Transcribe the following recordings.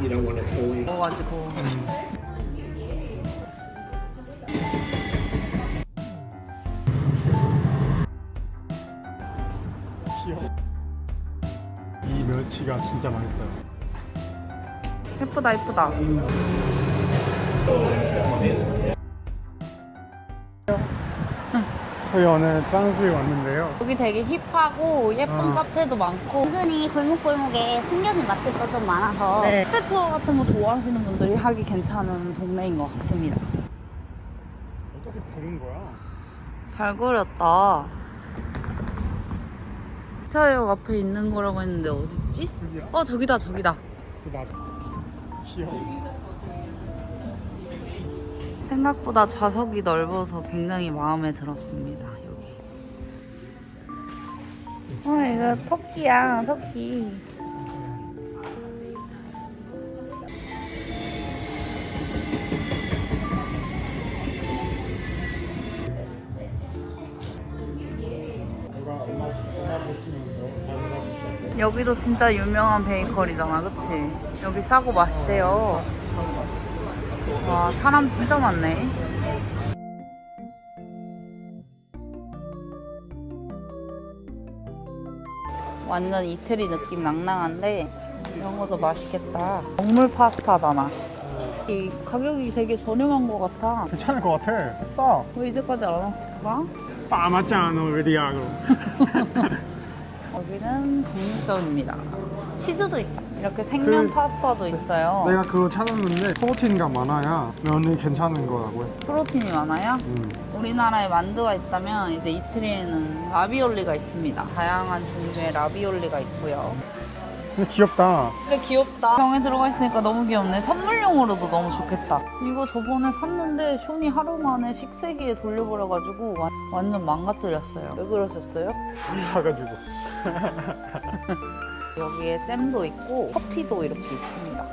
You don't want it falling. 먹어가지고. 귀여워. 이 멸치가 진짜 맛있어요. 예쁘다 예쁘다. 저희 오늘 프랑스에 왔는데요. 여기 되게 힙하고 예쁜 카페도 많고 은근히 골목골목에 숨겨진 맛집도 좀 많아서 카페 투어 같은 거 좋아하시는 분들이 하기 괜찮은 동네인 것 같습니다. 어떻게 그린 거야? 잘 그렸다. 기차역 앞에 있는 거라고 했는데 어딨지? 저기야? 저기다 저기다. 그 맞아. 귀여워. 생각보다 좌석이 넓어서 굉장히 마음에 들었습니다. 여기. 이거 토끼야, 토끼. 여기도 진짜 유명한 베이커리잖아, 그치? 여기 싸고 맛있대요. 와, 사람 진짜 많네. 완전 이태리 느낌 낭낭한데 이런 것도 맛있겠다. 먹물 파스타잖아. 이 가격이 되게 저렴한 것 같아. 괜찮을 것 같아. 싸. 왜 이제까지 안 왔을까? 빠마짱 우리하고. 여기는 정육점입니다. 치즈도 있다. 이렇게 생면 파스타도 있어요. 내가 그거 찾았는데 프로틴가 많아야 면이 괜찮은 거라고 했어. 프로틴이 많아요? 우리나라에 만두가 있다면 이제 이태리에는 라비올리가 있습니다. 다양한 종류의 라비올리가 있고요. 근데 귀엽다. 진짜 귀엽다. 병에 들어가 있으니까 너무 귀엽네. 선물용으로도 너무 좋겠다. 이거 저번에 샀는데 쇼니 하루 만에 식세기에 돌려버려가지고 완전 망가뜨렸어요. 왜 그러셨어요? 불나가지고. 여기에 잼도 있고 커피도 이렇게 있습니다.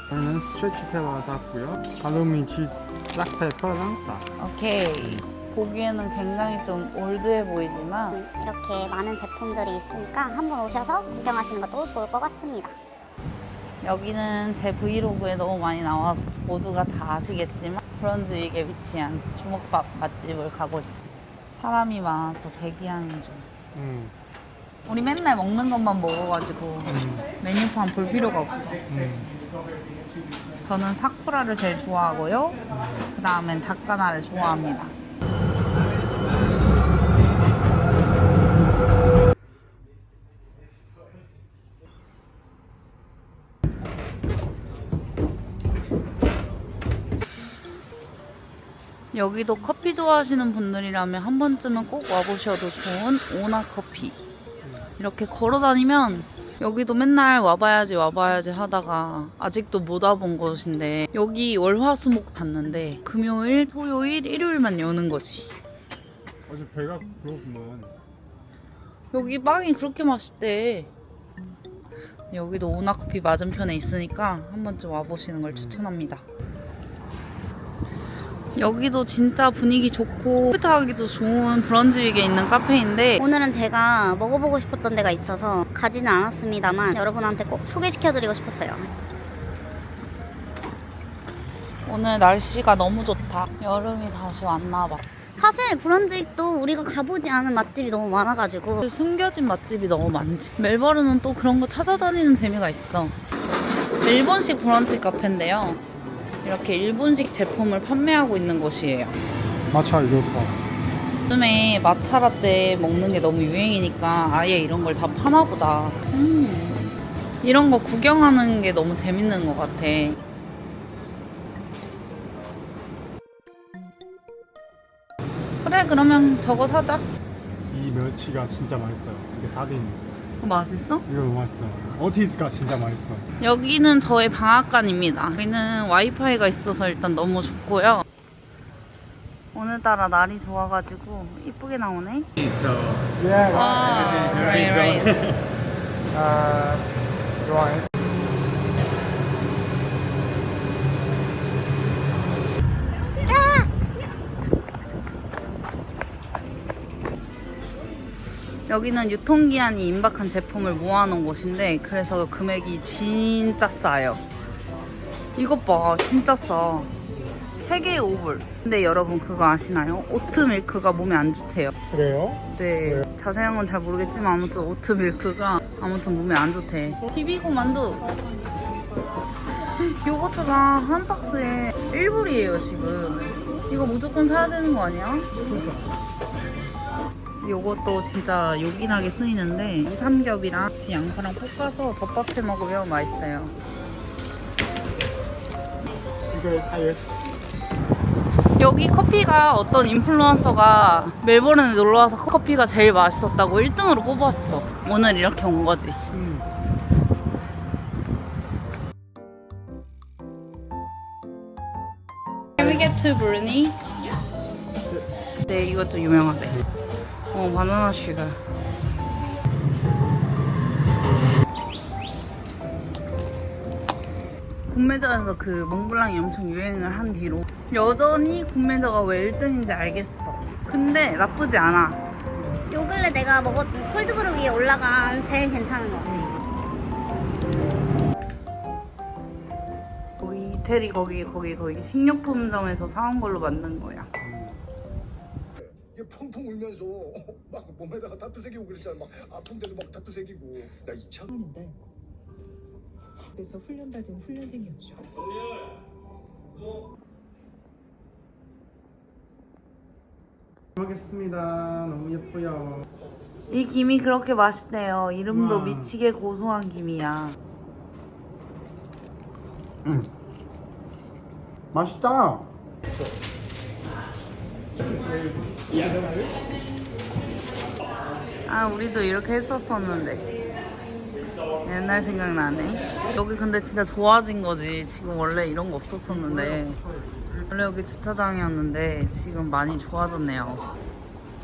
저희는 스트레치테라 샀고요. 할로미 치즈 블랙페퍼랑 딱. 오케이. 보기에는 굉장히 좀 올드해 보이지만 이렇게 많은 제품들이 있으니까 한번 오셔서 구경하시는 것도 좋을 것 같습니다. 여기는 제 브이로그에 너무 많이 나와서 모두가 다 아시겠지만 브런즈윅에 위치한 주먹밥 맛집을 가고 있습니다. 사람이 많아서 대기하는 중. 우리 맨날 먹는 것만 먹어가지고 메뉴판 볼 필요가 없어. 저는 사쿠라를 제일 좋아하고요. 그 다음엔 닭가나를 좋아합니다. 여기도 커피 좋아하시는 분들이라면 한 번쯤은 꼭 와보셔도 좋은 오나커피. 이렇게 걸어다니면 여기도 맨날 와봐야지 하다가 아직도 못 와본 곳인데 여기 월화수목 닫는데 금요일, 토요일, 일요일만 여는 거지. 아주 배가 부르구만. 여기 빵이 그렇게 맛있대. 여기도 오나커피 맞은편에 있으니까 한 번쯤 와보시는 걸 추천합니다. 여기도 진짜 분위기 좋고 컴퓨터 하기도 좋은 브런즈윅에 있는 카페인데 오늘은 제가 먹어보고 싶었던 데가 있어서 가지는 않았습니다만 여러분한테 꼭 소개시켜드리고 싶었어요. 오늘 날씨가 너무 좋다. 여름이 다시 왔나봐. 사실 브런즈윅도 우리가 가보지 않은 맛집이 너무 많아가지고 숨겨진 맛집이 너무 많지. 멜버른은 또 그런 거 찾아다니는 재미가 있어. 일본식 브런치 카페인데요. 이렇게 일본식 제품을 판매하고 있는 곳이에요. 마차 이렇다. 요즘에 마차라떼 먹는 게 너무 유행이니까 아예 이런 걸 다 파나 보다. 이런 거 구경하는 게 너무 재밌는 것 같아. 그래, 그러면 저거 사자. 이 멸치가 진짜 맛있어요. 이게 사딘. 맛있어? 이거 너무 맛있어요. 오티스가 진짜 맛있어. 여기는 저의 방앗간입니다. 여기는 와이파이가 있어서 일단 너무 좋고요. 오늘따라 날이 좋아가지고 이쁘게 나오네. Yeah. 아, right. 좋아해. 여기는 유통기한이 임박한 제품을 모아놓은 곳인데 그래서 금액이 진짜 싸요. 이것 봐, 진짜 싸. 3개에 5불. 근데 여러분 그거 아시나요? 오트밀크가 몸에 안 좋대요. 그래요? 네, 네. 자세한 건 잘 모르겠지만 아무튼 오트밀크가 아무튼 몸에 안 좋대. 비비고 만두. 요거트가 한 박스에 1불이에요 지금. 이거 무조건 사야 되는 거 아니야? 요것도 진짜 요긴하게 쓰이는데 삼겹이랑 같이 양파랑 볶아서 덮밥해 먹으면 맛있어요. 이거 사요. 여기 커피가 어떤 인플루언서가 멜버른에 놀러와서 커피가 제일 맛있었다고 1등으로 꼽았어. 오늘 이렇게 온 거지. Can we get to Bruni? 네, 이것도 유명하대. 바나나 슈가. 군매저에서 그 몽블랑이 엄청 유행을 한 뒤로 여전히 군매저가 왜 1등인지 알겠어. 근데 나쁘지 않아. 요 근래 내가 먹었던 콜드브루 위에 올라간 제일 괜찮은 것 같아. 거기 이태리 거기 식료품점에서 사온 걸로 만든 거야. 이게 펑펑 울면서 막 몸에다가 타투 새기고 그랬잖아. 막 아픈데도 막 타투 새기고. 야, 이 참. 하는데 그래서 훈련 받은 훈련생이었죠. 먹겠습니다. 너무 예뻐요. 이 김이 그렇게 맛있대요. 이름도 우와. 미치게 고소한 김이야. 맛있다. 아, 우리도 이렇게 했었었는데. 옛날 생각나네. 여기 근데 진짜 좋아진 거지. 지금 원래 이런 거 없었었는데. 원래 여기 주차장이었는데 지금 많이 좋아졌네요.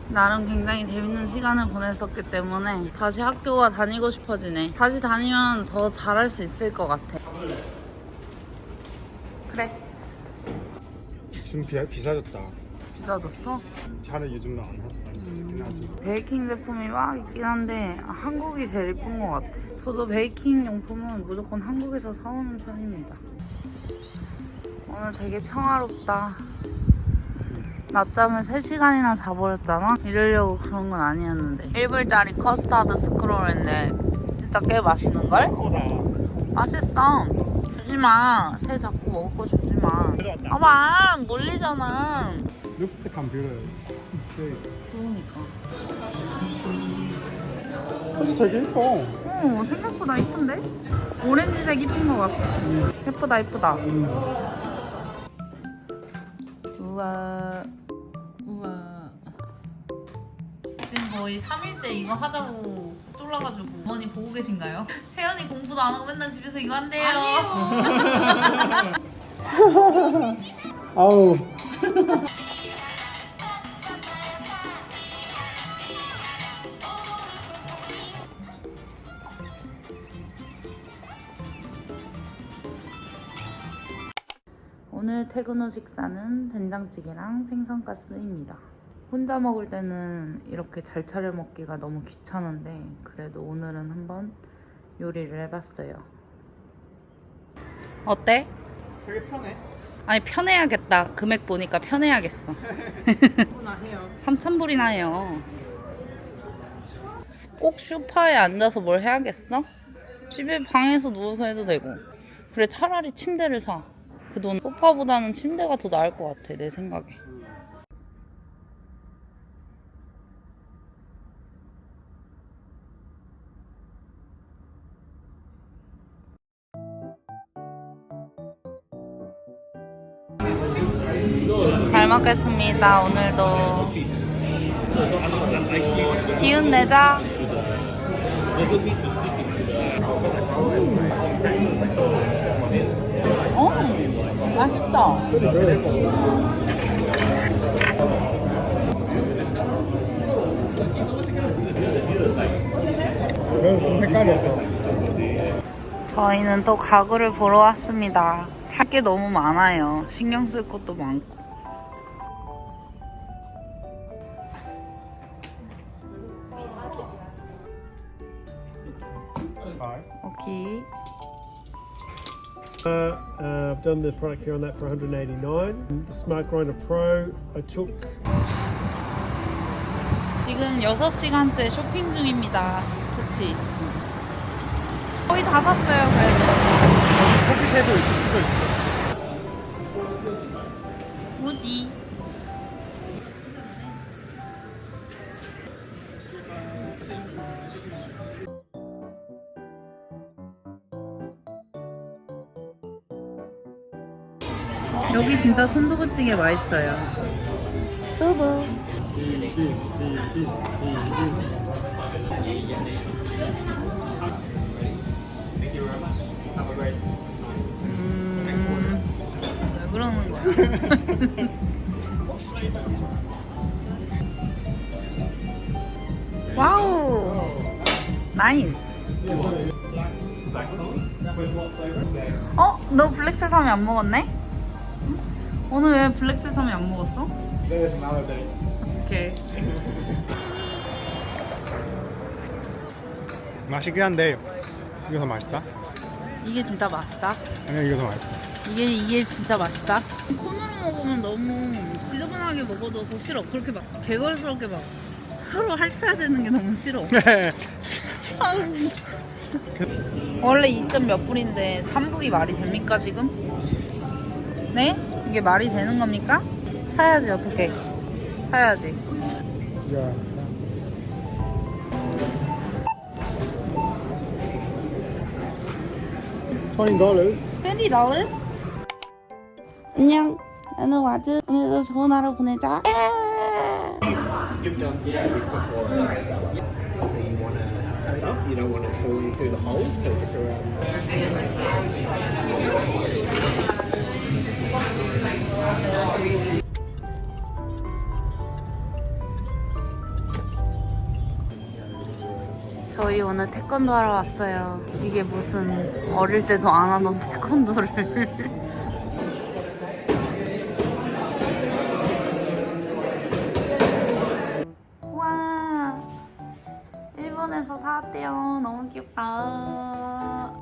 나름 굉장히 재밌는 시간을 보냈었기 때문에 다시 학교가 다니고 싶어지네. 다시 다니면 더 잘할 수 있을 것 같아. 그래. 지금 비싸졌다. 비싸졌어? 차는 요즘은 안 쓰긴 하지. 베이킹 제품이 막 있긴 한데 한국이 제일 예쁜 것 같아. 저도 베이킹 용품은 무조건 한국에서 사오는 편입니다. 오늘 되게 평화롭다. 낮잠을 3시간이나 자버렸잖아? 이러려고 그런 건 아니었는데 1불짜리 커스터드 스크롤인데 진짜 꽤 맛있는걸? 맛있어. 주지마. 새 자꾸 먹을 거 주지마. 아마 물리잖아. Look at the computer. 그러니까. 사실 되게 예뻐. 생각보다 이쁜데? 오렌지색 이쁜 것 같아. 예쁘다 예쁘다. 우와 우와. 지금 거의 3일째 이거 하자고 쫄라가지고 어머니 보고 계신가요? 세연이 공부도 안 하고 맨날 집에서 이거 한대요. 아우. 오늘 퇴근 후 식사는 된장찌개랑 생선가스입니다. 혼자 먹을 때는 이렇게 잘 차려 먹기가 너무 귀찮은데 그래도 오늘은 한번 요리를 해봤어요. 어때? 되게 편해. 아니 편해야겠다. 금액 보니까 편해야겠어. 3,000불이나 해요. 꼭 소파에 앉아서 뭘 해야겠어? 집에 방에서 누워서 해도 되고. 그래 차라리 침대를 사. 그 돈 소파보다는 침대가 더 나을 것 같아 내 생각에. 잘 먹겠습니다. 오늘도 기운 내자. 맛있어. 좀 헷갈려. 저희는 또 가구를 보러 왔습니다. 살 게 너무 많아요. 신경 쓸 것도 많고. $125. 오케이. I've done the product here on that for $189. The Smart Grinder Pro, I took 지금 6시간째 쇼핑 중입니다. 그치? 거의 다 샀어요, 그래도. 커피 테이블 있을 수도 있어. 우지. 여기 진짜 순두부찌개 맛있어요. 두부. 왜 그러는 거야? 와우, 나이스. 너 블랙세사미 안 먹었네? 오늘 왜 블랙세사미 안 먹었어? There's another day. 오케이. 맛있긴 한데 이게 더 맛있다? 이게 진짜 맛있다. 아니야 이게 더 맛있어. 이게 진짜 맛있다. 콘으로 먹으면 너무 지저분하게 먹어져서 싫어. 그렇게 막 개걸스럽게 막 하루 핥아야 되는 게 너무 싫어. 원래 2점 몇 불인데 3불이 말이 됩니까 지금? 네? 이게 말이 되는 겁니까? 사야지 어떡해. 사야지. Yeah. $20. $20? 안녕. 나는 와즈. 오늘도 좋은 하루 보내자. You've done this before. You don't want it falling through the hole. It's around. 저희 오늘 태권도 하러 왔어요. 이게 무슨 어릴 때도 안 하던 태권도를. 와, 일본에서 사왔대요. 너무 귀엽다.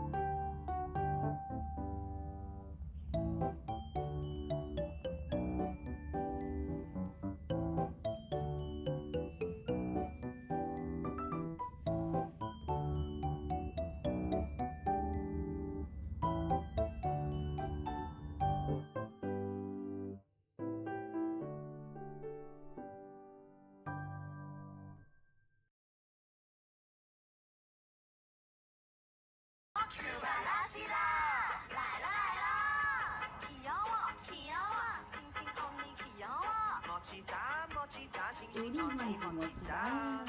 우리만 다 먹자.